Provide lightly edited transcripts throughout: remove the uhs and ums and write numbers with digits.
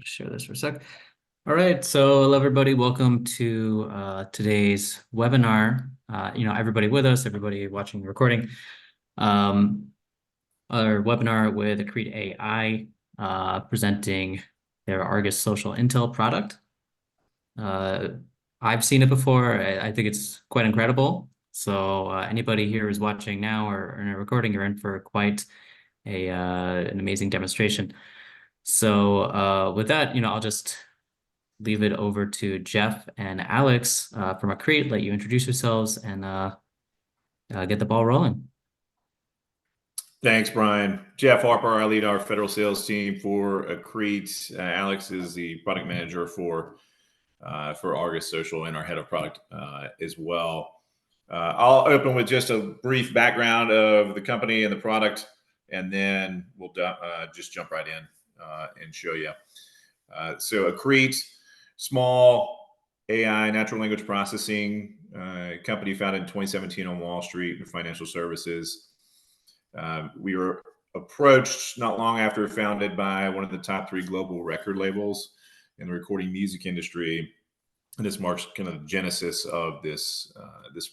Share this for a sec. All right, so hello everybody. Welcome to today's webinar. Everybody with us, everybody watching the recording. Our webinar with Accrete AI presenting their Argus Social Intel product. I've seen it before. I think it's quite incredible. So anybody here who's watching now or in a recording, you're in for quite an amazing demonstration. So with that, I'll just leave it over to Jeff and Alex from Accrete. Let you introduce yourselves and get the ball rolling. Thanks, Brian. Jeff Harper, I lead our federal sales team for Accrete. Alex is the product manager for Argus Social and our head of product as well. I'll open with just a brief background of the company and the product, and then we'll just jump right in and show you. So Accrete, small AI, natural language processing company founded in 2017 on Wall Street in financial services. We were approached not long after founded by one of the top 3 global record labels in the recording music industry. And this marks kind of the genesis of this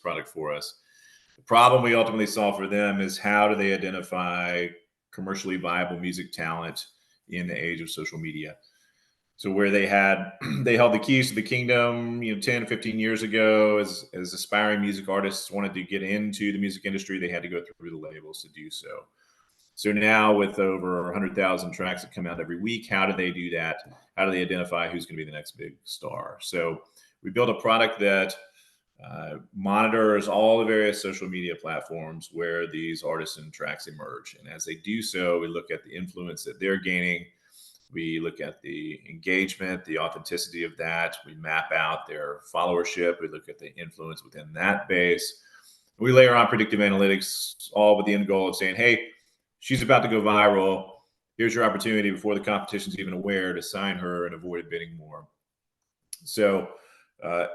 product for us. The problem we ultimately solve for them is how do they identify commercially viable music talent in the age of social media. So where they held the keys to the kingdom, 10, 15 years ago, as aspiring music artists wanted to get into the music industry, they had to go through the labels to do so. So now with over 100,000 tracks that come out every week, how do they do that? How do they identify who's going to be the next big star? So we built a product that monitors all the various social media platforms where these artists and tracks emerge. And as they do so, we look at the influence that they're gaining. We look at the engagement, the authenticity of that. We map out their followership. We look at the influence within that base. We layer on predictive analytics, all with the end goal of saying, hey, she's about to go viral. Here's your opportunity before the competition's even aware to sign her and avoid bidding more. So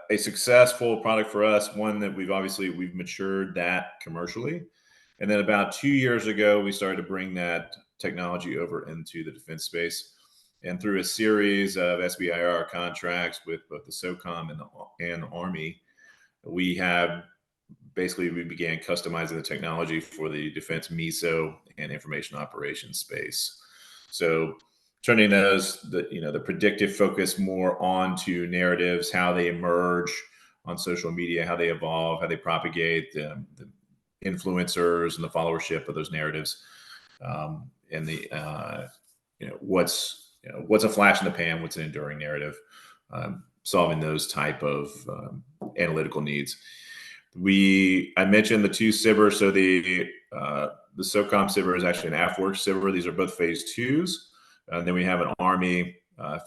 a successful product for us, one that we've matured that commercially. And then about 2 years ago, we started to bring that technology over into the defense space. And through a series of SBIR contracts with both the SOCOM and the Army, we began customizing the technology for the defense MISO and information operations space. So turning the predictive focus more onto narratives, how they emerge on social media, how they evolve, how they propagate, the influencers and the followership of those narratives, and what's a flash in the pan, what's an enduring narrative, solving those type of analytical needs. I mentioned the 2 SIVRs. So the SOCOM SIVR is actually an AFWERX SIVR. These are both phase 2s. And then we have an Army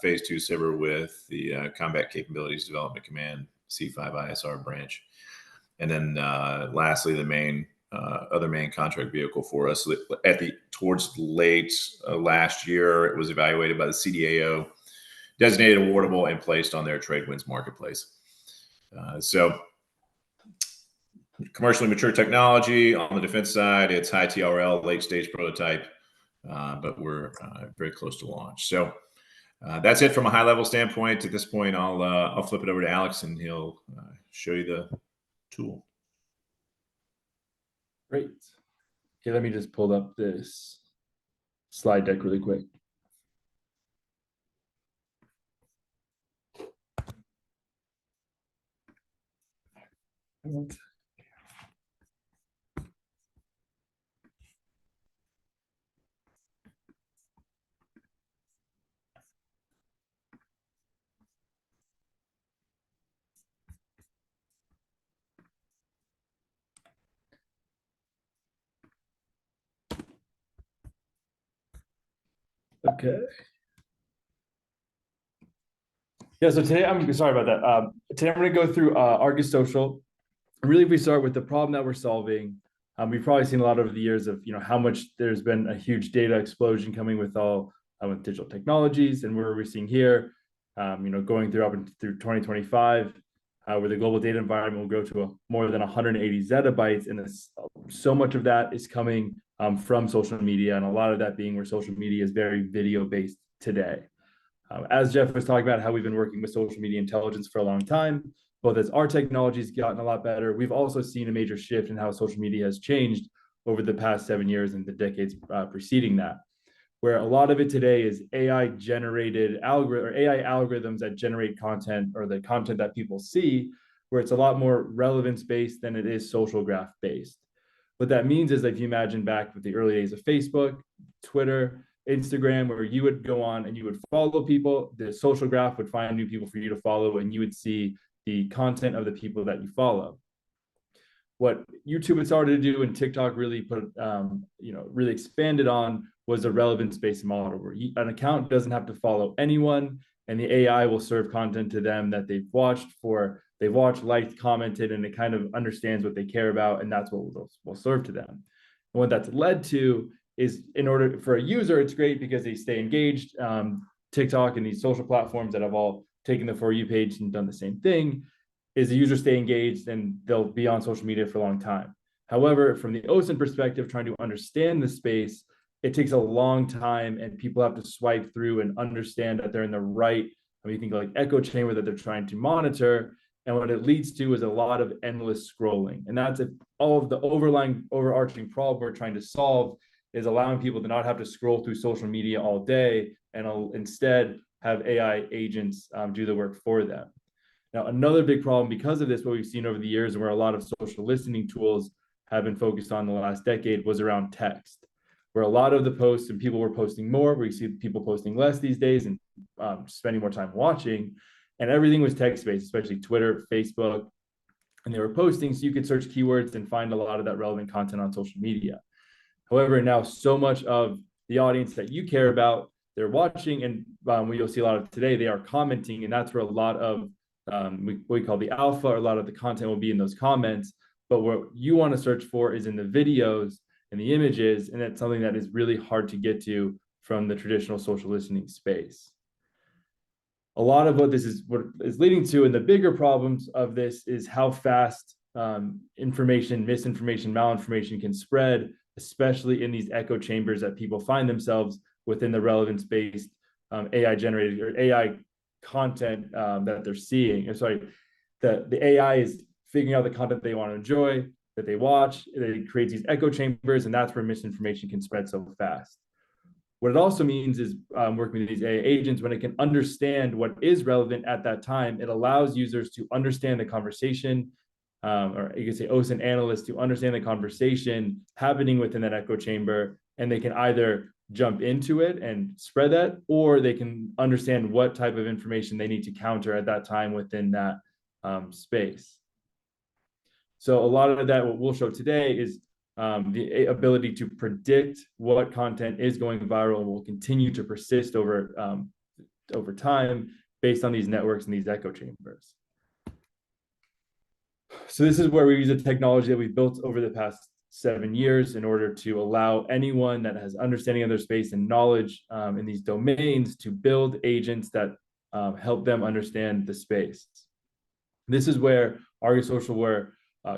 phase 2 SIVR with the Combat Capabilities Development Command C5ISR branch. And then lastly, the other main contract vehicle for us towards late last year, it was evaluated by the CDAO, designated awardable, and placed on their Tradewinds Marketplace. So commercially mature technology on the defense side, it's high TRL, late stage prototype, but we're very close to launch. So that's it from a high level standpoint. At this point, I'll flip it over to Alex and he'll show you the tool. Great. Okay, let me just pull up this slide deck really quick. Okay. Yeah, so today, I'm sorry about that. Today I'm going to go through Argus Social. Really, if we start with the problem that we're solving, we've probably seen a lot over the years of how much there's been a huge data explosion coming with with digital technologies, and where we're seeing here, going through 2025, where the global data environment will grow to more than 180 zettabytes, and so much of that is coming from social media, and a lot of that being where social media is very video based today. As Jeff was talking about how we've been working with social media intelligence for a long time, both as our technology has gotten a lot better, we've also seen a major shift in how social media has changed over the past 7 years and the decades preceding that, where a lot of it today is AI generated algorithm or AI algorithms that generate content or the content that people see, where it's a lot more relevance based than it is social graph based. What that means is, if you imagine back with the early days of Facebook, Twitter, Instagram, where you would go on and you would follow people, the social graph would find new people for you to follow, and you would see the content of the people that you follow. What YouTube had started to do and TikTok really really expanded on was a relevance-based model where an account doesn't have to follow anyone, and the AI will serve content to them that they've watched, liked, commented, and it kind of understands what they care about, and that's what will serve to them. And what that's led to is, in order for a user, it's great because they stay engaged. TikTok and these social platforms that have all taken the For You page and done the same thing, is the user stay engaged and they'll be on social media for a long time. However, from the OSINT perspective, trying to understand the space, it takes a long time and people have to swipe through and understand that they're in the right, you think like echo chamber that they're trying to monitor. And what it leads to is a lot of endless scrolling. And that's all of the overarching problem we're trying to solve, is allowing people to not have to scroll through social media all day and instead have AI agents do the work for them. Now, another big problem because of this, what we've seen over the years and where a lot of social listening tools have been focused on the last decade, was around text, where a lot of the posts and people were posting more, where you see people posting less these days and spending more time watching, and everything was text-based, especially Twitter, Facebook, and they were posting so you could search keywords and find a lot of that relevant content on social media. However, now so much of the audience that you care about, they're watching, and what you'll see a lot of today, they are commenting, and that's where a lot of what we call the alpha, or a lot of the content will be in those comments. But what you want to search for is in the videos and the images, and that's something that is really hard to get to from the traditional social listening space. A lot of what is leading to, and the bigger problems of this, is how fast information, misinformation, malinformation can spread, especially in these echo chambers that people find themselves within the relevance-based AI generated or AI content that they're seeing. The AI is figuring out the content they want to enjoy, that they watch, it creates these echo chambers, and that's where misinformation can spread so fast. What it also means is working with these AI agents, when it can understand what is relevant at that time, it allows users to understand the conversation, or you could say OSINT analysts to understand the conversation happening within that echo chamber, and they can either jump into it and spread that, or they can understand what type of information they need to counter at that time within that space. So a lot of that, what we'll show today, is the ability to predict what content is going viral and will continue to persist over time based on these networks and these echo chambers. So this is where we use a technology that we've built over the past 7 years in order to allow anyone that has understanding of their space and knowledge in these domains to build agents that help them understand the space. This is where Argus Social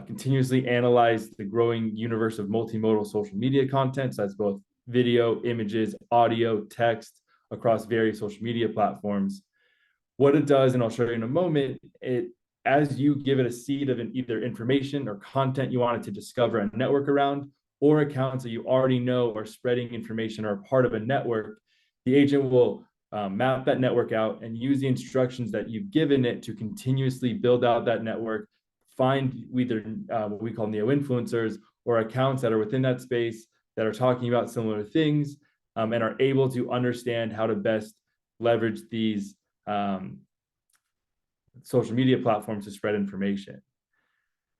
continuously analyze the growing universe of multimodal social media content. So that's both video, images, audio, text across various social media platforms. What it does, and I'll show you in a moment, as you give it a seed of either information or content you want it to discover a network around, or accounts that you already know are spreading information or are part of a network, the agent will map that network out and use the instructions that you've given it to continuously build out that network, find either what we call neo-influencers or accounts that are within that space that are talking about similar things, and are able to understand how to best leverage these social media platforms to spread information.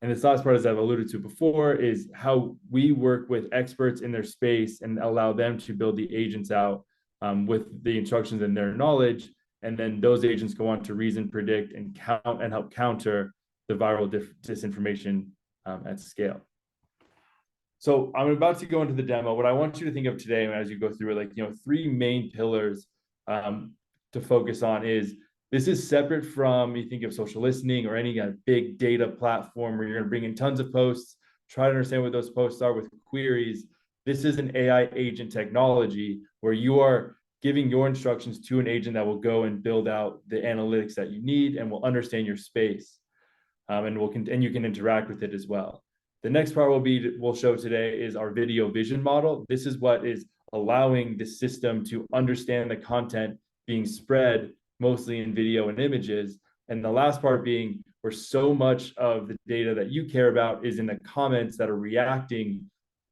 And this last part, as I've alluded to before, is how we work with experts in their space and allow them to build the agents out with the instructions and their knowledge. And then those agents go on to reason, predict, and count and help counter the viral disinformation at scale. So I'm about to go into the demo. What I want you to think of today, as you go through it, 3 main pillars to focus on is, this is separate from, you think of social listening or any kind of big data platform where you're going to bring in tons of posts, try to understand what those posts are with queries. This is an AI agent technology where you are giving your instructions to an agent that will go and build out the analytics that you need and will understand your space. And you can interact with it as well. The next part we'll show today is our video vision model. This is what is allowing the system to understand the content being spread mostly in video and images. And the last part being where so much of the data that you care about is in the comments that are reacting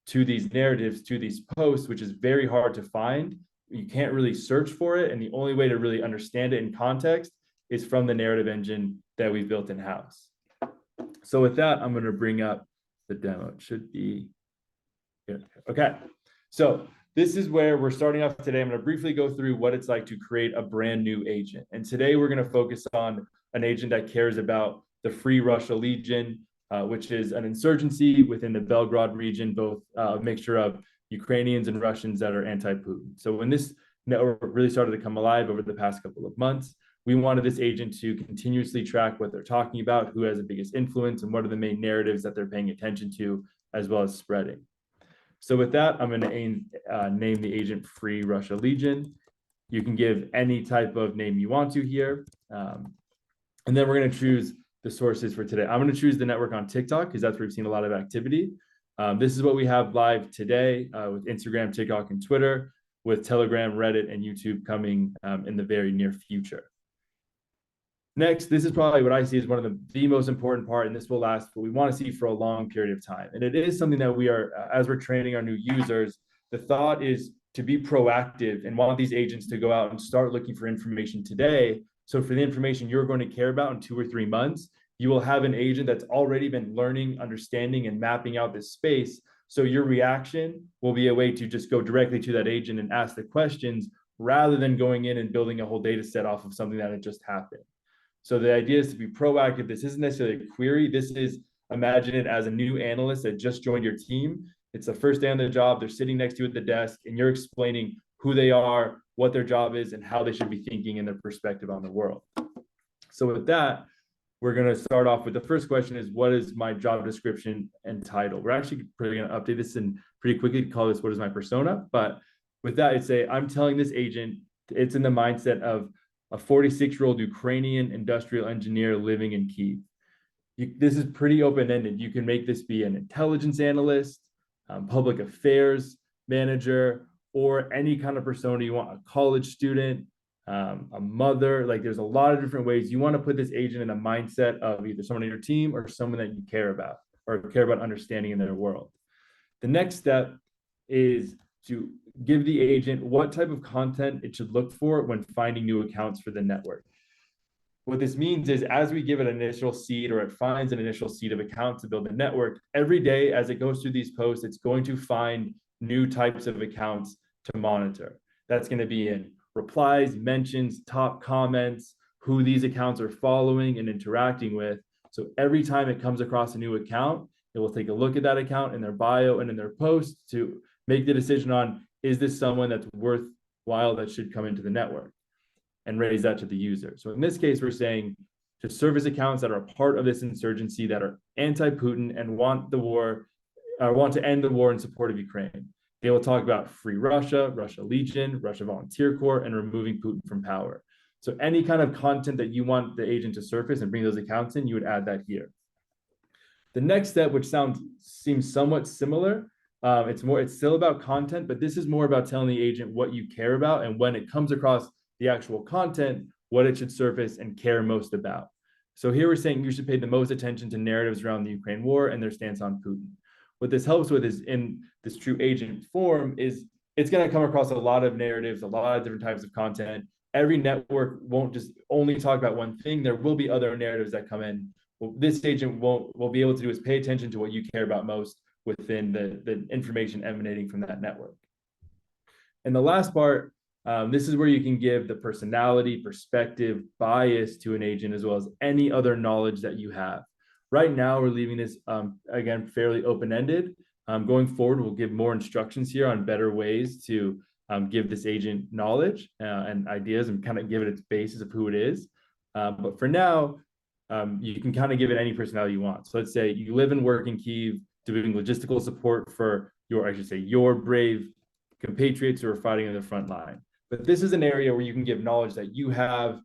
to these narratives, to these posts, which is very hard to find. You can't really search for it. And the only way to really understand it in context is from the narrative engine that we've built in-house. So with that, I'm going to bring up the demo. It should be here. Okay. So this is where we're starting off today. I'm going to briefly go through what it's like to create a brand new agent. And today we're going to focus on an agent that cares about the Free Russia Legion, which is an insurgency within the Belgrade region, both a mixture of Ukrainians and Russians that are anti-Putin. So when this network really started to come alive over the past couple of months, we wanted this agent to continuously track what they're talking about, who has the biggest influence, and what are the main narratives that they're paying attention to, as well as spreading. So with that, I'm going to name the agent Free Russia Legion. You can give any type of name you want to here. And then we're going to choose the sources for today. I'm going to choose the network on TikTok because that's where we've seen a lot of activity. This is what we have live today with Instagram, TikTok, and Twitter, with Telegram, Reddit, and YouTube coming in the very near future. Next, this is probably what I see as one of the most important part, and this will last what we want to see for a long period of time. And it is something that we are, as we're training our new users, the thought is to be proactive and want these agents to go out and start looking for information today. So for the information you're going to care about in 2 or 3 months, you will have an agent that's already been learning, understanding, and mapping out this space. So your reaction will be a way to just go directly to that agent and ask the questions rather than going in and building a whole data set off of something that had just happened. So the idea is to be proactive. This isn't necessarily a query. This is, imagine it as a new analyst that just joined your team. It's the first day on the job. They're sitting next to you at the desk, and you're explaining who they are, what their job is, and how they should be thinking in their perspective on the world. So with that, we're going to start off with the first question is, what is my job description and title? We're actually probably going to update this and pretty quickly call this, what is my persona? But with that, I'd say I'm telling this agent, it's in the mindset of a 46-year-old Ukrainian industrial engineer living in Kyiv. This is pretty open-ended. You can make this be an intelligence analyst, public affairs manager, or any kind of persona you want, a college student, a mother. Like there's a lot of different ways. You want to put this agent in a mindset of either someone on your team or someone that you care about or care about understanding in their world. The next step is to give the agent what type of content it should look for when finding new accounts for the network. What this means is as we give it an initial seed or it finds an initial seed of accounts to build the network, every day as it goes through these posts, it's going to find new types of accounts to monitor. That's going to be in replies, mentions, top comments, who these accounts are following and interacting with. So every time it comes across a new account, it will take a look at that account in their bio and in their post to make the decision on, is this someone that's worthwhile that should come into the network, and raise that to the user. So in this case, we're saying to service accounts that are a part of this insurgency, that are anti-Putin and want the war, want to end the war in support of Ukraine. They will talk about Free Russia, Russia Legion, Russia Volunteer Corps, and removing Putin from power. So any kind of content that you want the agent to surface and bring those accounts in, you would add that here. The next step, which seems somewhat similar, it's still about content, but this is more about telling the agent what you care about, and when it comes across the actual content, what it should surface and care most about. So here we're saying you should pay the most attention to narratives around the Ukraine war and their stance on Putin. What this helps with is in this true agent form is it's going to come across a lot of narratives, a lot of different types of content. Every network won't just only talk about one thing. There will be other narratives that come in. What this agent will be able to do is pay attention to what you care about most within the information emanating from that network. And the last part, this is where you can give the personality, perspective, bias to an agent, as well as any other knowledge that you have. Right now, we're leaving this, again, fairly open-ended. Going forward, we'll give more instructions here on better ways to give this agent knowledge and ideas and kind of give it its basis of who it is. But for now, you can kind of give it any personality you want. So let's say you live and work in Kyiv, doing logistical support for your brave compatriots who are fighting in the front line. But this is an area where you can give knowledge that you have,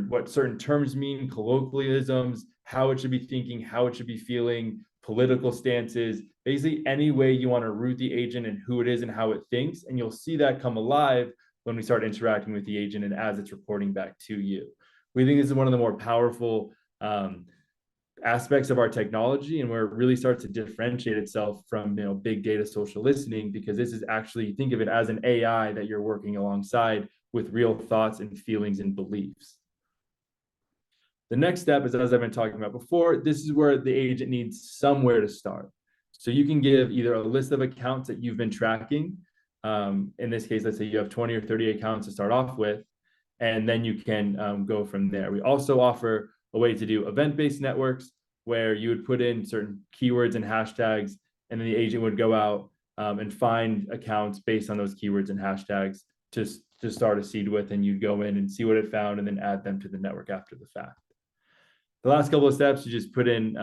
what certain terms mean, colloquialisms, how it should be thinking, how it should be feeling, political stances, basically any way you want to root the agent and who it is and how it thinks. And you'll see that come alive when we start interacting with the agent and as it's reporting back to you. We think this is one of the more powerful aspects of our technology, and where it really starts to differentiate itself from big data social listening, because this is actually, think of it as an AI that you're working alongside with real thoughts and feelings and beliefs. The next step is, as I've been talking about before, this is where the agent needs somewhere to start. So you can give either a list of accounts that you've been tracking. In this case, let's say you have 20 or 30 accounts to start off with, and then you can go from there. We also offer a way to do event-based networks where you would put in certain keywords and hashtags, and then the agent would go out and find accounts based on those keywords and hashtags to start a seed with, and you'd go in and see what it found and then add them to the network after the fact. The last couple of steps, you just put in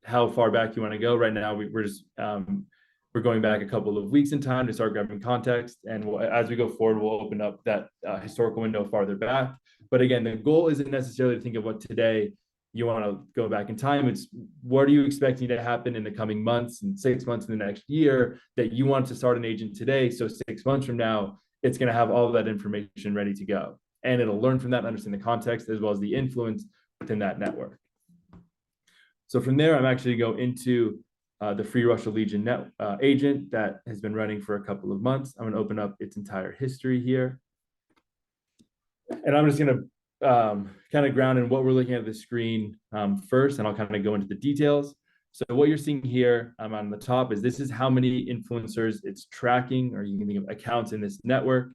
how far back you want to go. Right now, we're going back a couple of weeks in time to start grabbing context. And as we go forward, we'll open up that historical window farther back. But again, the goal isn't necessarily to think of what today you want to go back in time. It's what are you expecting to happen in the coming months and 6 months in the next year that you want to start an agent today. So 6 months from now, it's going to have all of that information ready to go. And it'll learn from that and understand the context as well as the influence within that network. So from there, I'm actually going to go into the Free Russia Legion agent that has been running for a couple of months. I'm going to open up its entire history here. And I'm just going to kind of ground in what we're looking at the screen first, and I'll kind of go into the details. So what you're seeing here on the top is this is how many influencers it's tracking, or you can think of accounts in this network.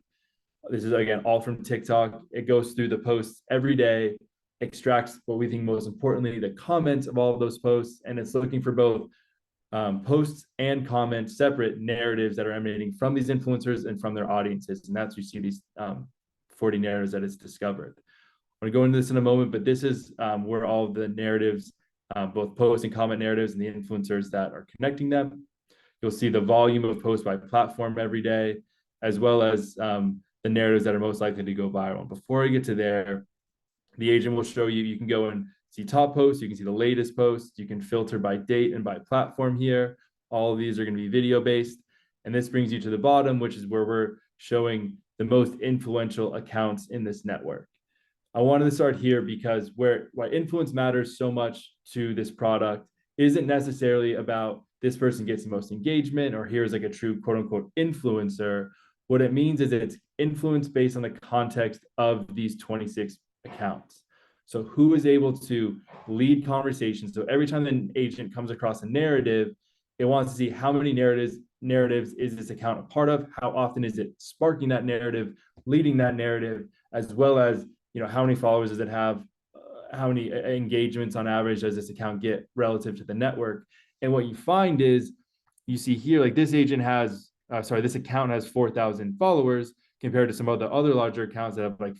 This is, again, all from TikTok. It goes through the posts every day, extracts what we think most importantly, the comments of all of those posts, and it's looking for both posts and comments, separate narratives that are emanating from these influencers and from their audiences. And that's, you see these 40 narratives that it's discovered. I'm going to go into this in a moment, but this is where all of the narratives, both post and comment narratives and the influencers that are connecting them. You'll see the volume of posts by platform every day, as well as the narratives that are most likely to go viral. And before I get to there, the agent will show you, you can go and see top posts, you can see the latest posts, you can filter by date and by platform here. All of these are going to be video based. And this brings you to the bottom, which is where we're showing the most influential accounts in this network. I wanted to start here because why influence matters so much to this product isn't necessarily about this person gets the most engagement or here's like a true quote unquote influencer. What it means is that it's influence based on the context of these 26 accounts. So who is able to lead conversations? So every time an agent comes across a narrative, it wants to see how many narratives is this account a part of? How often is it sparking that narrative, leading that narrative, as well as how many followers does it have? How many engagements on average does this account get relative to the network? And what you find is, you see here, like this agent has, this account has 4,000 followers compared to some of the other larger accounts that have like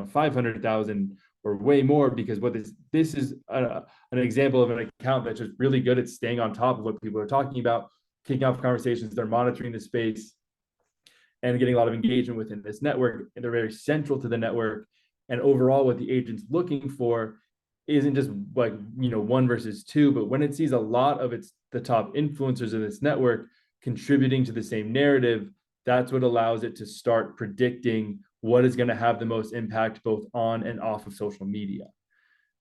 500,000 or way more, because what this is an example of an account that's just really good at staying on top of what people are talking about, kicking off conversations. They're monitoring the space and getting a lot of engagement within this network, and they're very central to the network. And overall, what the agent's looking for isn't just like 1 versus 2, but when it sees a lot of the top influencers in this network contributing to the same narrative, that's what allows it to start predicting what is going to have the most impact both on and off of social media.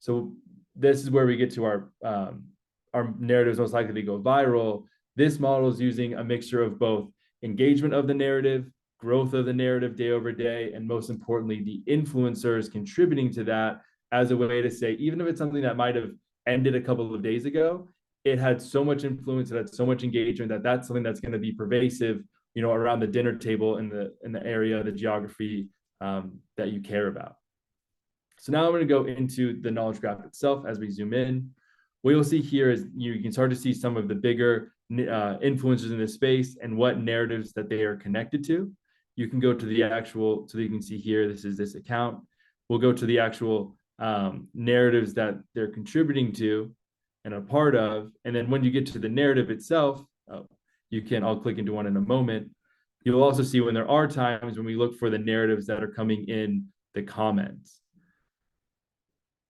So this is where we get to our narratives most likely to go viral. This model is using a mixture of both engagement of the narrative, growth of the narrative day over day, and most importantly, the influencers contributing to that as a way to say, even if it's something that might have ended a couple of days ago, it had so much influence, it had so much engagement that that's something that's going to be pervasive, around the dinner table in the area, the geography that you care about. So now I'm going to go into the knowledge graph itself as we zoom in. What you'll see here is you can start to see some of the bigger influencers in this space and what narratives that they are connected to. You can go to the actual, so you can see here, this is this account. We'll go to the actual narratives that they're contributing to and a part of. And then when you get to the narrative itself, I'll click into one in a moment. You'll also see when there are times when we look for the narratives that are coming in the comments.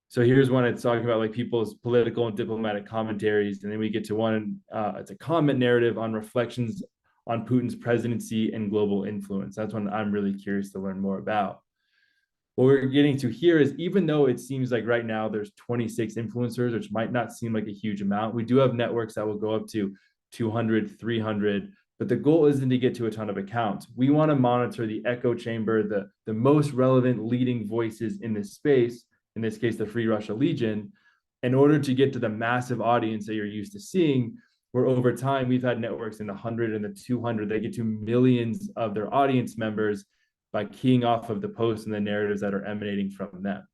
So here's one it's talking about like people's political and diplomatic commentaries. And then we get to one, it's a comment narrative on reflections on Putin's presidency and global influence. That's one I'm really curious to learn more about. What we're getting to here is, even though it seems like right now there's 26 influencers, which might not seem like a huge amount, we do have networks that will go up to 200, 300, but the goal isn't to get to a ton of accounts. We want to monitor the echo chamber, the most relevant leading voices in this space, in this case, the Free Russia Legion, in order to get to the massive audience that you're used to seeing, where over time we've had networks in the 100 and the 200, they get to millions of their audience members by keying off of the posts and the narratives that are emanating from them.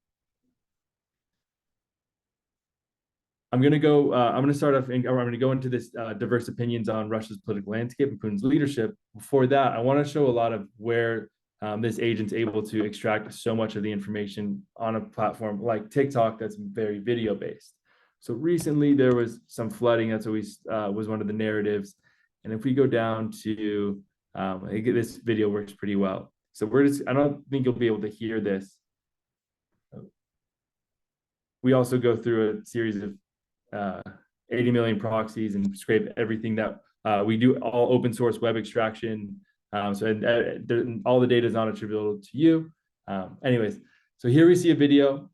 I'm going to start off, I'm going to go into this diverse opinions on Russia's political landscape and Putin's leadership. Before that, I want to show a lot of where this agent's able to extract so much of the information on a platform like TikTok that's very video based. So recently there was some flooding. That's always was one of the narratives. And if we go down to, this video works pretty well. So I don't think you'll be able to hear this. We also go through a series of 80 million proxies and scrape everything that we do, all open source web extraction. All the data is not attributable to you. Anyways, so here we see a video.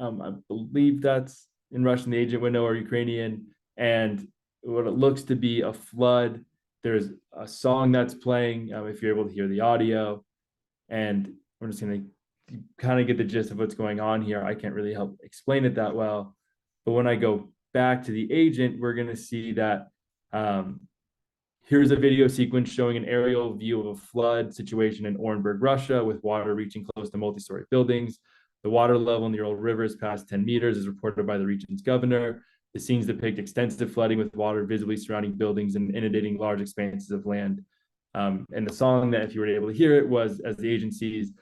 I believe that's in Russian, the agent window, or Ukrainian, and what it looks to be a flood. There's a song that's playing, if you're able to hear the audio, and we're just going to kind of get the gist of what's going on here. I can't really help explain it that well, but when I go back to the agent, we're going to see that here's a video sequence showing an aerial view of a flood situation in Orenburg, Russia, with water reaching close to multi-story buildings. The water level in the Ural River is past 10 meters, as reported by the region's governor. The scenes depict extensive flooding with water visibly surrounding buildings and inundating large expanses of land. And the song that, if you were able to hear it, was as the agencies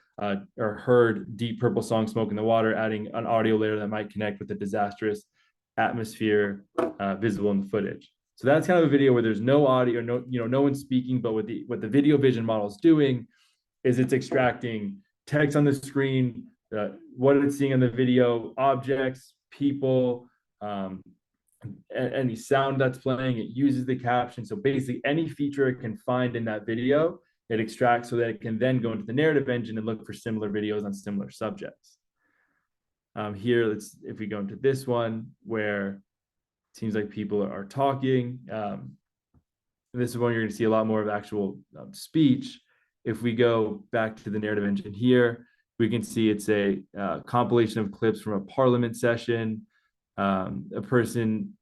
heard Deep Purple Song Smoke in the Water, adding an audio layer that might connect with the disastrous atmosphere visible in the footage. So that's kind of a video where there's no audio, no one's speaking, but what the video vision model is doing is it's extracting text on the screen, what it's seeing on the video, objects, people, any sound that's playing. It uses the caption. So basically any feature it can find in that video, it extracts so that it can then go into the narrative engine and look for similar videos on similar subjects. Here, if we go into this one where it seems like people are talking, this is one you're going to see a lot more of actual speech. If we go back to the narrative engine here, we can see it's a compilation of clips from a parliament session, a person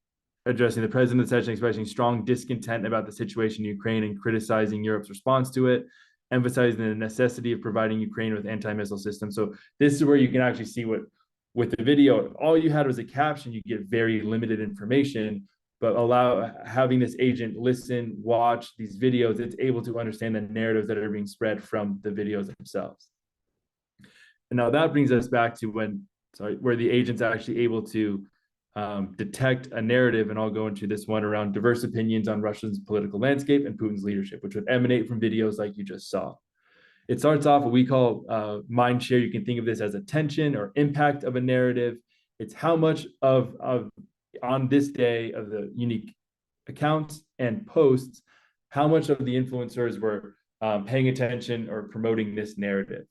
addressing the president of the session, expressing strong discontent about the situation in Ukraine and criticizing Europe's response to it, emphasizing the necessity of providing Ukraine with anti-missile systems. So this is where you can actually see what, with the video, all you had was a caption, you get very limited information, but having this agent listen, watch these videos, it's able to understand the narratives that are being spread from the videos themselves. And now that brings us back to where the agent's actually able to detect a narrative, and I'll go into this one around diverse opinions on Russia's political landscape and Putin's leadership, which would emanate from videos like you just saw. It starts off what we call mind share. You can think of this as attention or impact of a narrative. It's how much of on this day of the unique accounts and posts, how much of the influencers were paying attention or promoting this narrative.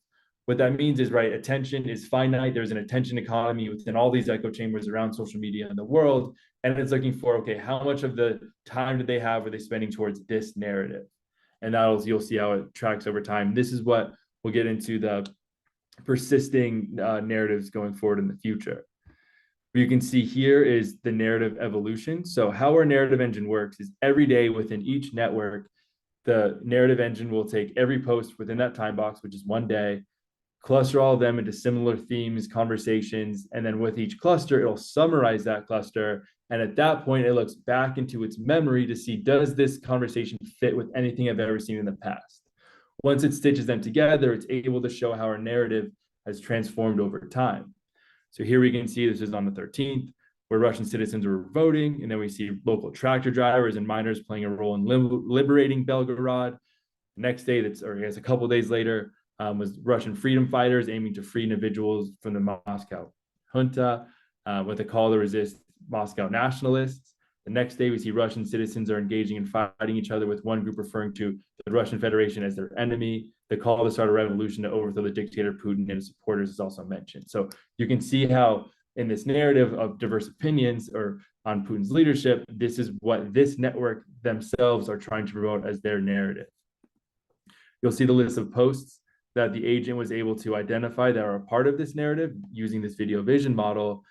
What that means is, right, attention is finite. There's an attention economy within all these echo chambers around social media in the world. And it's looking for, okay, how much of the time did they have, were they spending towards this narrative? And you'll see how it tracks over time. This is what we'll get into the persisting narratives going forward in the future. What you can see here is the narrative evolution. So how our narrative engine works is every day within each network, the narrative engine will take every post within that time box, which is one day, cluster all of them into similar themes, conversations, and then with each cluster, it'll summarize that cluster. And at that point, it looks back into its memory to see, does this conversation fit with anything I've ever seen in the past? Once it stitches them together, it's able to show how our narrative has transformed over time. So here we can see, this is on the 13th, where Russian citizens were voting. And then we see local tractor drivers and miners playing a role in liberating Belgorod. Next day, or I guess a couple of days later, was Russian freedom fighters aiming to free individuals from the Moscow junta with a call to resist Moscow nationalists. The next day, we see Russian citizens are engaging in fighting each other, with one group referring to the Russian Federation as their enemy. The call to start a revolution to overthrow the dictator Putin and his supporters is also mentioned. So you can see how in this narrative of diverse opinions or on Putin's leadership, this is what this network themselves are trying to promote as their narrative. You'll see the list of posts that the agent was able to identify that are a part of this narrative using this video vision model,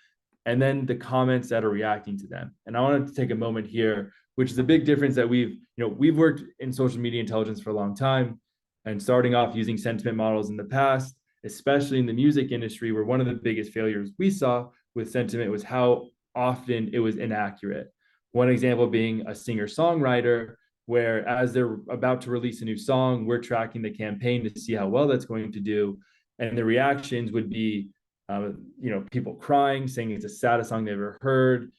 and then the comments that are reacting to them. And I wanted to take a moment here, which is a big difference that we've worked in social media intelligence for a long time, and starting off using sentiment models in the past, especially in the music industry, where one of the biggest failures we saw with sentiment was how often it was inaccurate. One example being a singer-songwriter, where as they're about to release a new song, we're tracking the campaign to see how well that's going to do. And the reactions would be, people crying, saying it's the saddest song they've ever heard,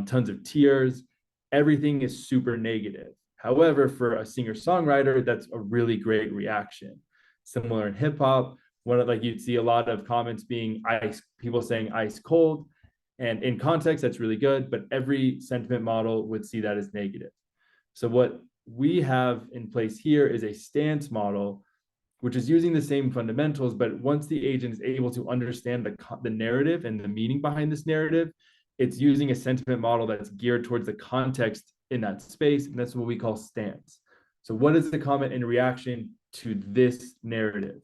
tons of tears. Everything is super negative. However, for a singer-songwriter, that's a really great reaction. Similar in hip hop, you'd see a lot of comments being people saying ice cold. And in context, that's really good, but every sentiment model would see that as negative. So what we have in place here is a stance model, which is using the same fundamentals, but once the agent is able to understand the narrative and the meaning behind this narrative, it's using a sentiment model that's geared towards the context in that space, and that's what we call stance. So what is the comment in reaction to this narrative?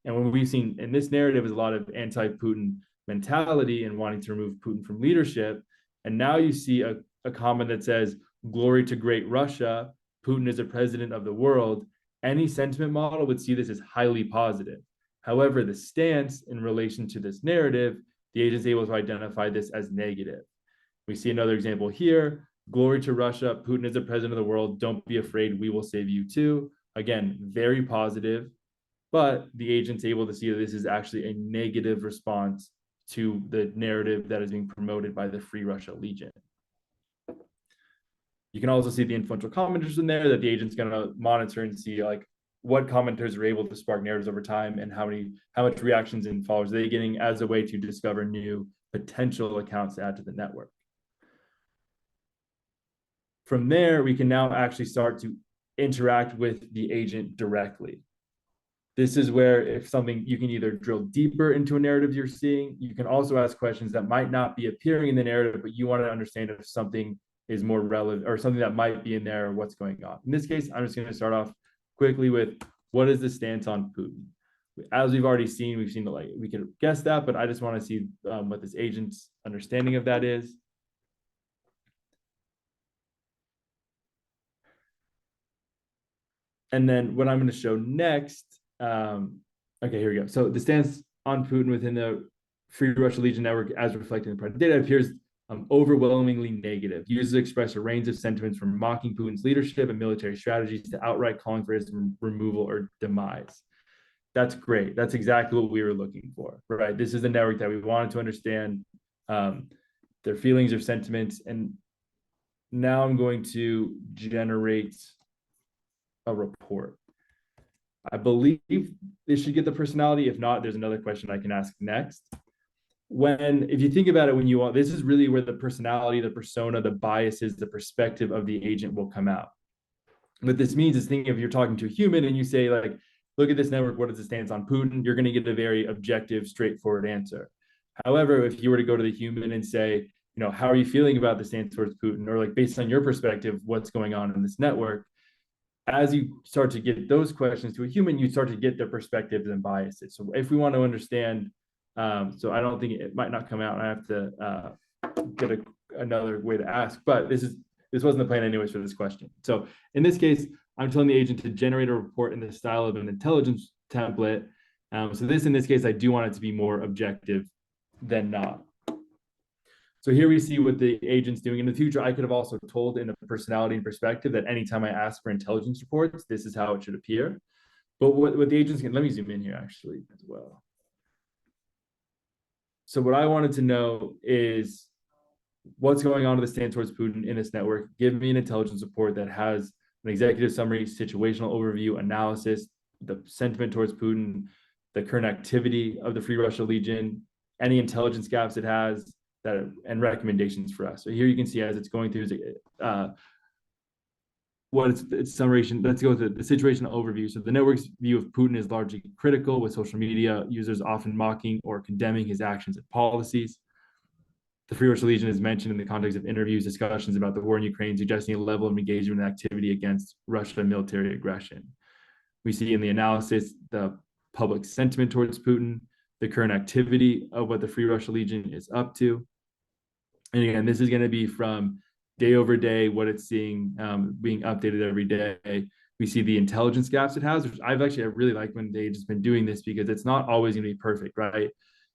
And what we've seen in this narrative is a lot of anti-Putin mentality and wanting to remove Putin from leadership. And now you see a comment that says, "Glory to great Russia, Putin is the president of the world." Any sentiment model would see this as highly positive. However, the stance in relation to this narrative, the agent is able to identify this as negative. We see another example here. "Glory to Russia, Putin is the president of the world. Don't be afraid, we will save you too." Again, very positive, but the agent's able to see that this is actually a negative response to the narrative that is being promoted by the Free Russia Legion. You can also see the influential commenters in there that the agent's going to monitor and see what commenters are able to spark narratives over time and how much reactions and followers are they getting as a way to discover new potential accounts to add to the network. From there, we can now actually start to interact with the agent directly. This is where if something, you can either drill deeper into a narrative you're seeing. You can also ask questions that might not be appearing in the narrative, but you want to understand if something is more relevant or something that might be in there or what's going on. In this case, I'm just going to start off quickly with what is the stance on Putin? As we've already seen, we can guess that, but I just want to see what this agent's understanding of that is. And then what I'm going to show next, okay, here we go. So the stance on Putin within the Free Russia Legion network, as reflected in the product data, appears overwhelmingly negative. Users express a range of sentiments from mocking Putin's leadership and military strategies to outright calling for his removal or demise. That's great. That's exactly what we were looking for, right? This is the network that we wanted to understand their feelings or sentiments. And now I'm going to generate a report. I believe this should get the personality. If not, there's another question I can ask next. If you think about it, this is really where the personality, the persona, the biases, the perspective of the agent will come out. What this means is, thinking if you're talking to a human and you say, look at this network, what is the stance on Putin? You're going to get a very objective, straightforward answer. However, if you were to go to the human and say, how are you feeling about the stance towards Putin? Or based on your perspective, what's going on in this network? As you start to get those questions to a human, you start to get their perspectives and biases. So if we want to understand, so I don't think it might not come out. I have to get another way to ask, but this wasn't the plan anyways for this question. So in this case, I'm telling the agent to generate a report in the style of an intelligence template. So in this case, I do want it to be more objective than not. So here we see what the agent's doing. In the future, I could have also told in the personality and perspective that anytime I ask for intelligence reports, this is how it should appear. But what the agents can, let me zoom in here actually as well. So what I wanted to know is what's going on with the stance towards Putin in this network. Give me an intelligence report that has an executive summary, situational overview, analysis, the sentiment towards Putin, the current activity of the Free Russia Legion, any intelligence gaps it has, and recommendations for us. So here you can see as it's going through what its summation. Let's go to the situational overview. So the network's view of Putin is largely critical, with social media users often mocking or condemning his actions and policies. The Free Russia Legion is mentioned in the context of interviews, discussions about the war in Ukraine, suggesting a level of engagement and activity against Russian military aggression. We see in the analysis the public sentiment towards Putin, the current activity of what the Free Russia Legion is up to. And again, this is going to be from day over day, what it's seeing, being updated every day. We see the intelligence gaps it has, which I really like when they've just been doing this, because it's not always going to be perfect, right?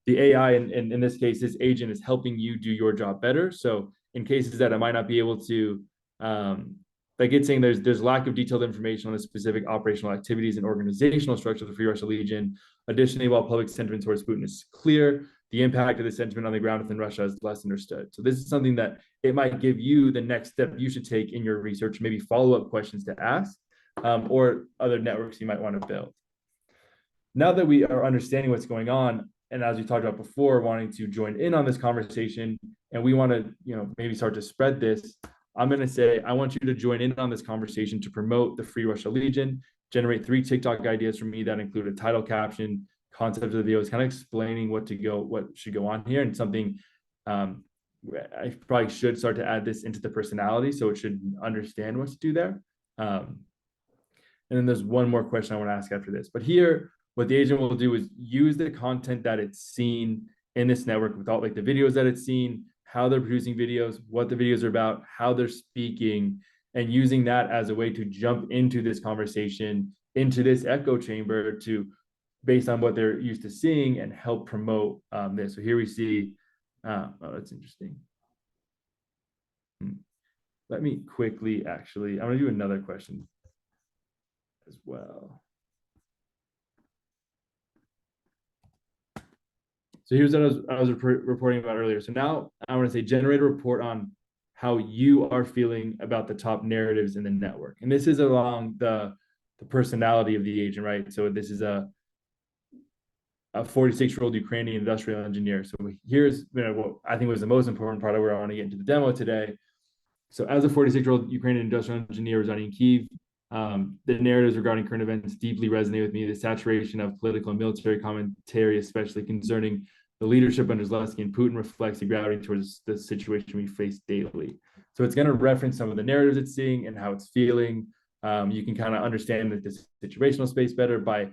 The AI, in this case, this agent is helping you do your job better. So in cases that I might not be able to, like it's saying there's lack of detailed information on the specific operational activities and organizational structure of the Free Russia Legion. Additionally, while public sentiment towards Putin is clear, the impact of the sentiment on the ground within Russia is less understood. So this is something that it might give you the next step you should take in your research, maybe follow-up questions to ask, or other networks you might want to build. Now that we are understanding what's going on, and as we talked about before, wanting to join in on this conversation, and we want to, maybe start to spread this, I'm going to say, I want you to join in on this conversation to promote the Free Russia Legion. Generate 3 TikTok ideas from me that include a title, caption, concept of the video, is kind of explaining what should go on here, and something I probably should start to add this into the personality, so it should understand what to do there. And then there's one more question I want to ask after this. But here, what the agent will do is use the content that it's seen in this network, with all like the videos that it's seen, how they're producing videos, what the videos are about, how they're speaking, and using that as a way to jump into this conversation, into this echo chamber, to based on what they're used to seeing, and help promote this. So here we see, oh, that's interesting. Let me quickly, actually, I'm gonna do another question as well. So here's what I was reporting about earlier. So now I want to say generate a report on how you are feeling about the top narratives in the network. And this is along the personality of the agent, right? So this is a 46-year-old Ukrainian industrial engineer. So here's what I think was the most important part of where I want to get into the demo today. So as a 46-year-old Ukrainian industrial engineer residing in Kyiv, the narratives regarding current events deeply resonate with me. The saturation of political and military commentary, especially concerning the leadership under Zelensky and Putin, reflects the gravity towards the situation we face daily. So it's going to reference some of the narratives it's seeing and how it's feeling. You can kind of understand the situational space better by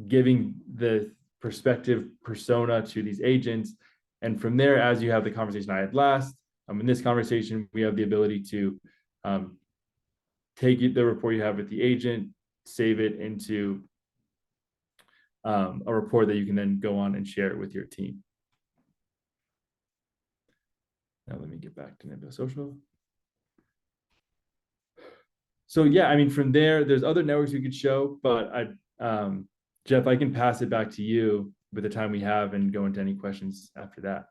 giving the perspective persona to these agents. And from there, as you have the conversation I had last, in this conversation, we have the ability to take the report you have with the agent, save it into a report that you can then go on and share it with your team. Now let me get back to Nebula Social. So yeah, from there, there's other networks we could show, but Jeff, I can pass it back to you with the time we have and go into any questions after that.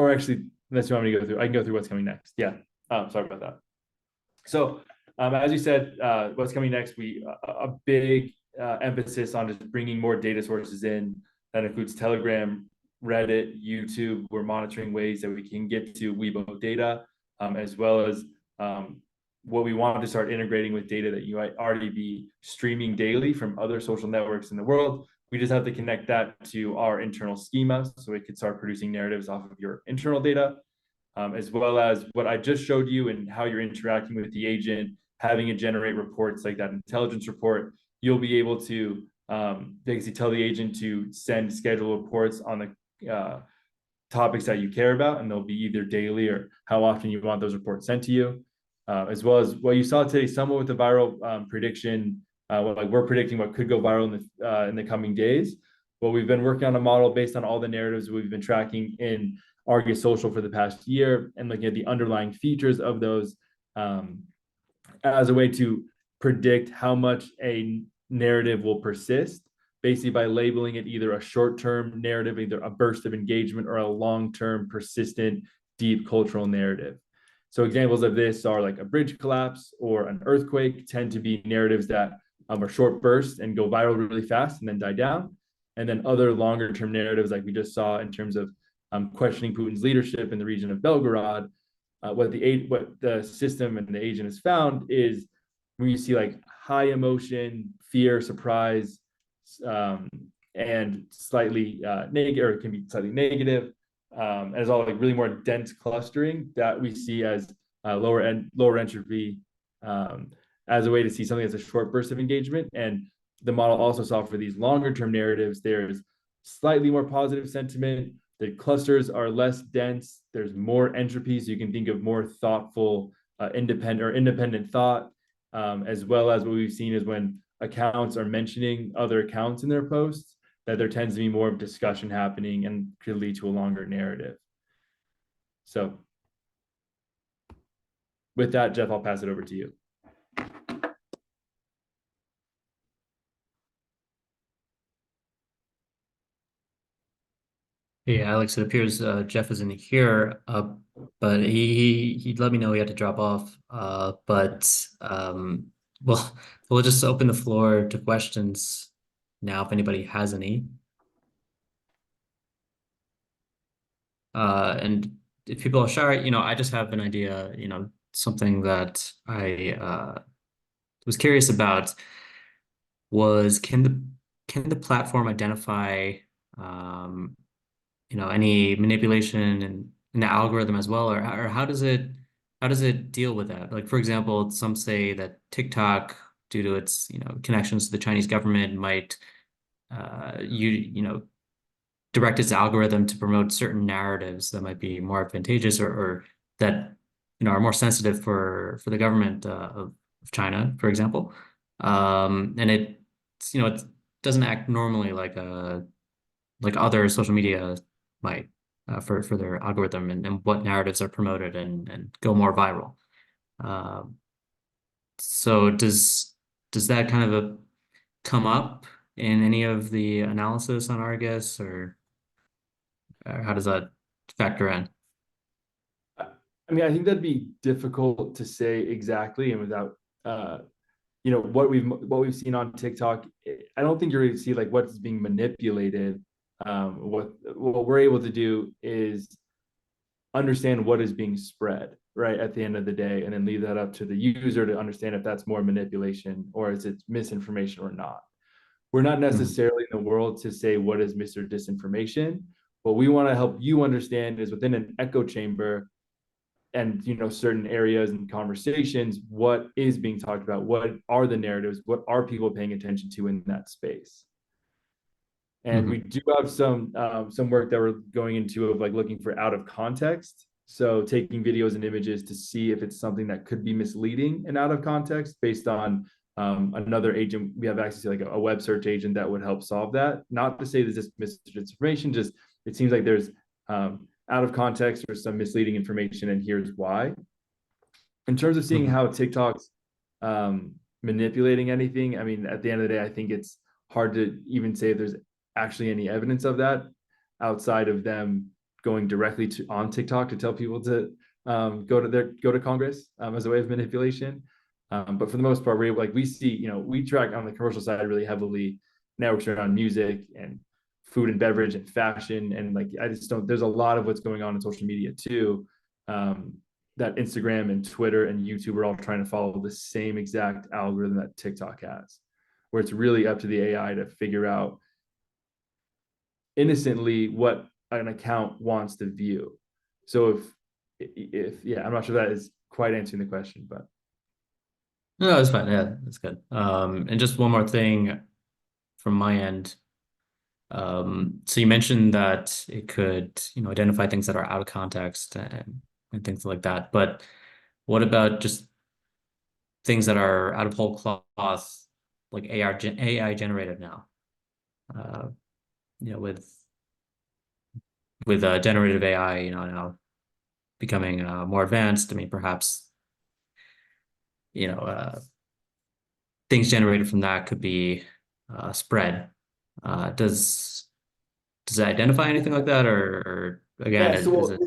Or actually, unless you want me to go through, I can go through what's coming next. Yeah, sorry about that. So as you said, what's coming next, a big emphasis on just bringing more data sources in. That includes Telegram, Reddit, YouTube. We're monitoring ways that we can get to Weibo data, as well as what we want to start integrating with data that you might already be streaming daily from other social networks in the world. We just have to connect that to our internal schema, so it could start producing narratives off of your internal data, as well as what I just showed you and how you're interacting with the agent, having it generate reports like that intelligence report. You'll be able to basically tell the agent to send scheduled reports on the topics that you care about, and they'll be either daily or how often you want those reports sent to you, as well as what you saw today, somewhat with the viral prediction. Like we're predicting what could go viral in the coming days. Well, we've been working on a model based on all the narratives we've been tracking in Argus Social for the past year, and looking at the underlying features of those as a way to predict how much a narrative will persist, basically by labeling it either a short-term narrative, either a burst of engagement, or a long-term persistent deep cultural narrative. So examples of this are like a bridge collapse or an earthquake tend to be narratives that are short bursts and go viral really fast and then die down. And then other longer term narratives, like we just saw in terms of questioning Putin's leadership in the region of Belgorod, what the system and the agent has found is when you see like high emotion, fear, surprise, and slightly negative, or it can be slightly negative, as all like really more dense clustering that we see as lower entropy, as a way to see something that's a short burst of engagement. And the model also saw for these longer term narratives, there's slightly more positive sentiment. The clusters are less dense. There's more entropy, so you can think of more thoughtful, independent thought, as well as what we've seen is when accounts are mentioning other accounts in their posts, that there tends to be more of discussion happening and could lead to a longer narrative. So with that, Jeff, I'll pass it over to you. Hey, Alex, it appears Jeff isn't here, but he let me know he had to drop off. But well, we'll just open the floor to questions now if anybody has any. And if people are shy, I just have an idea, something that I was curious about was can the platform identify any manipulation in the algorithm as well, or how does it deal with that? Like, for example, some say that TikTok, due to its connections to the Chinese government, might direct its algorithm to promote certain narratives that might be more advantageous or that are more sensitive for the government of China, for example. And it doesn't act normally like other social media might for their algorithm and what narratives are promoted and go more viral. So does that kind of come up in any of the analysis on Argus, or how does that factor in? I mean, I think that'd be difficult to say exactly, and without what we've seen on TikTok, I don't think you're going to see like what's being manipulated. What we're able to do is understand what is being spread, right, at the end of the day, and then leave that up to the user to understand if that's more manipulation or is it misinformation or not. We're not necessarily in the world to say what is mis or disinformation. What we want to help you understand is within an echo chamber and certain areas and conversations, what is being talked about, what are the narratives, what are people paying attention to in that space. And we do have some work that we're going into of like looking for out of context. So taking videos and images to see if it's something that could be misleading and out of context based on another agent. We have access to like a web search agent that would help solve that. Not to say there's just misinformation, just it seems like there's out of context or some misleading information, and here's why. In terms of seeing how TikTok's manipulating anything, I mean, at the end of the day, I think it's hard to even say if there's actually any evidence of that outside of them going directly on TikTok to tell people to go to Congress as a way of manipulation. But for the most part, we track on the commercial side really heavily networks around music and food and beverage and fashion, and like I just don't. There's a lot of what's going on in social media too. That Instagram and Twitter and YouTube are all trying to follow the same exact algorithm that TikTok has, where it's really up to the AI to figure out innocently what an account wants to view. So if I'm not sure that is quite answering the question, but No, it's fine. Yeah, that's good. And just one more thing from my end. So you mentioned that it could, identify things that are out of context and things like that. But what about just things that are out of whole cloth, like AI generated now? With generative AI, now becoming more advanced. I mean, perhaps, things generated from that could be spread. Does it identify anything like that, or again, yeah. So is it?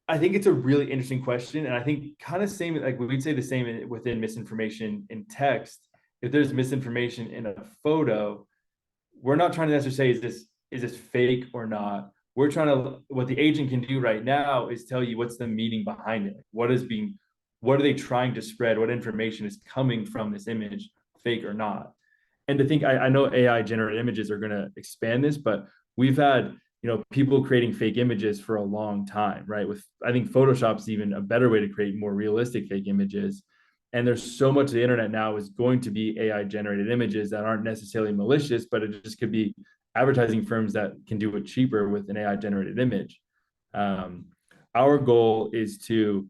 I think it's a really interesting question. And I think kind of same, like we'd say the same within misinformation in text. If there's misinformation in a photo, we're not trying to necessarily say, is this fake or not? We're trying to, what the agent can do right now is tell you what's the meaning behind it. What are they trying to spread? What information is coming from this image, fake or not? And to think, I know AI generated images are going to expand this, but we've had, people creating fake images for a long time, right? With, I think Photoshop's even a better way to create more realistic fake images. And there's so much of the internet now is going to be AI generated images that aren't necessarily malicious, but it just could be advertising firms that can do it cheaper with an AI generated image. Our goal is to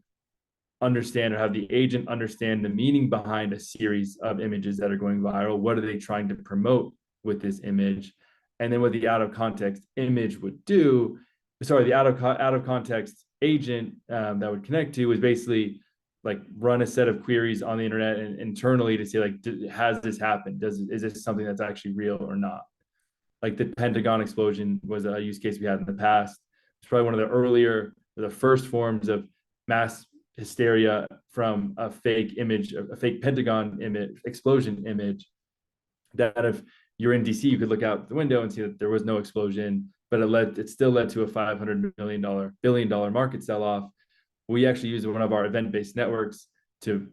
understand, or have the agent understand, the meaning behind a series of images that are going viral. What are they trying to promote with this image? And then what the out of context image would do, the out of context agent that would connect to is basically like run a set of queries on the internet and internally to say, like, has this happened? Is this something that's actually real or not? Like the Pentagon explosion was a use case we had in the past. It's probably one of the earlier, or the first forms of mass hysteria from a fake image, a fake Pentagon image, explosion image, that if you're in DC, you could look out the window and see that there was no explosion, but it still led to a $500 billion market sell-off. We actually used one of our event-based networks to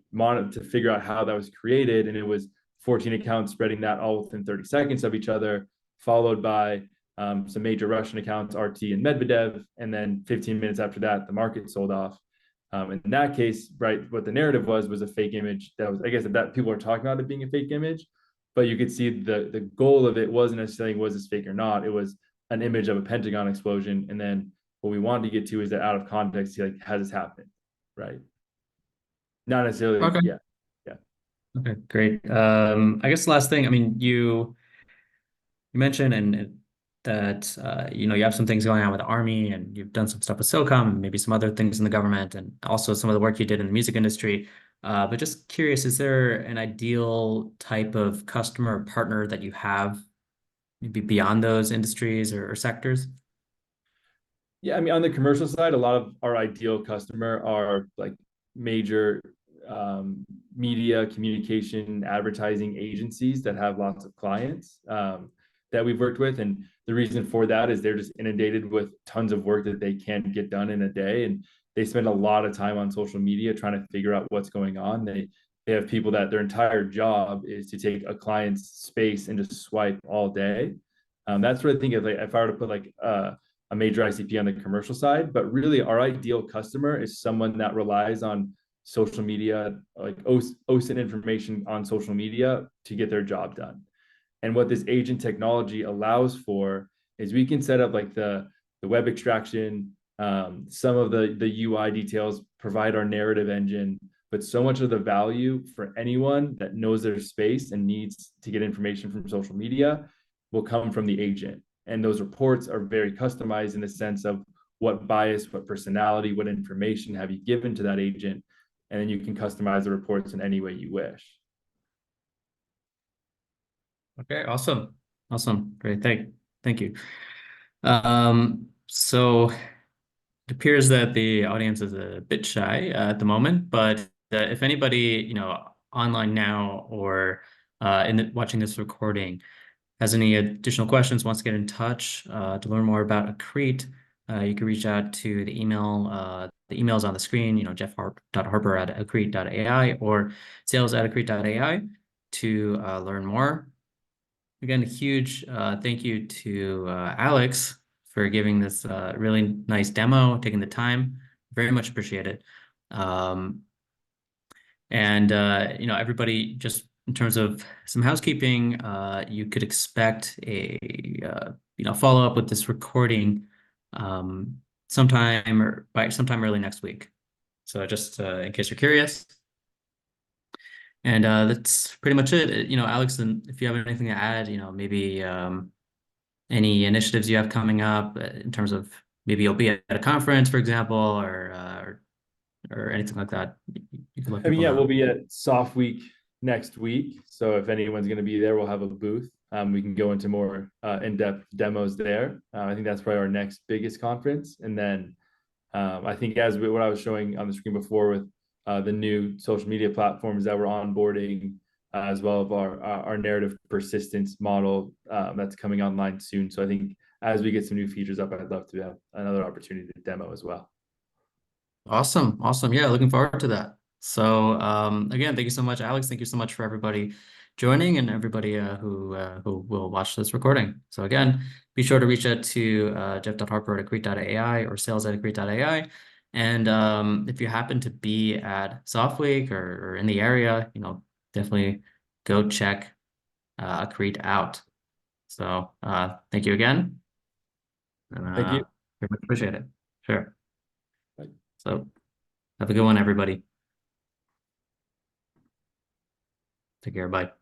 figure out how that was created. And it was 14 accounts spreading that all within 30 seconds of each other, followed by some major Russian accounts, RT and Medvedev. And then 15 minutes after that, the market sold off. In that case, right, what the narrative was a fake image that was, I guess, that people are talking about it being a fake image, but you could see the goal of it wasn't necessarily was this fake or not. It was an image of a Pentagon explosion. And then what we wanted to get to is that out of context, like, has this happened, right? Not necessarily, Okay. yeah. Okay, great. I guess the last thing, I mean, you mentioned that you have some things going on with the Army, and you've done some stuff with SOCOM, and maybe some other things in the government, and also some of the work you did in the music industry. But just curious, is there an ideal type of customer or partner that you have, maybe beyond those industries or sectors? Yeah, I mean, on the commercial side, a lot of our ideal customer are like major media, communication, advertising agencies that have lots of clients that we've worked with. And the reason for that is they're just inundated with tons of work that they can't get done in a day. And they spend a lot of time on social media trying to figure out what's going on. They have people that their entire job is to take a client's space and just swipe all day. That's what I think of, like, if I were to put like a major ICP on the commercial side. But really our ideal customer is someone that relies on social media, like OSINT information on social media to get their job done. And what this agent technology allows for is we can set up like the web extraction, some of the UI details, provide our narrative engine, but so much of the value for anyone that knows their space and needs to get information from social media will come from the agent. And those reports are very customized in the sense of what bias, what personality, what information have you given to that agent. And then you can customize the reports in any way you wish. Okay, awesome. Great. Thank you. So it appears that the audience is a bit shy at the moment, but if anybody, online now or watching this recording has any additional questions, wants to get in touch to learn more about Accrete, you can reach out to the email. The email's on the screen, jeff.harper@accrete.ai or sales@accrete.ai to learn more. Again, a huge thank you to Alex for giving this really nice demo, taking the time. Very much appreciate it. And everybody, just in terms of some housekeeping, you could expect a follow up with this recording sometime early next week. So just in case you're curious. And that's pretty much it. Alex, and if you have anything to add, maybe any initiatives you have coming up in terms of maybe you'll be at a conference, for example, or anything like that. You can let people know. We'll be at Soft Week next week. So if anyone's going to be there, we'll have a booth. We can go into more in-depth demos there. I think that's probably our next biggest conference. And then I think what I was showing on the screen before with the new social media platforms that we're onboarding, as well as our narrative persistence model that's coming online soon. So I think as we get some new features up, I'd love to have another opportunity to demo as well. Awesome. Awesome. Yeah, looking forward to that. So again, thank you so much, Alex. Thank you so much for everybody joining and everybody who will watch this recording. So again, be sure to reach out to jeff.harper@accrete.ai or sales@accrete.ai. And if you happen to be at Soft Week or in the area, definitely go check Accrete out. So thank you again. And Thank you. very much appreciate it. Sure. Bye. So have a good one, everybody. Take care. Bye.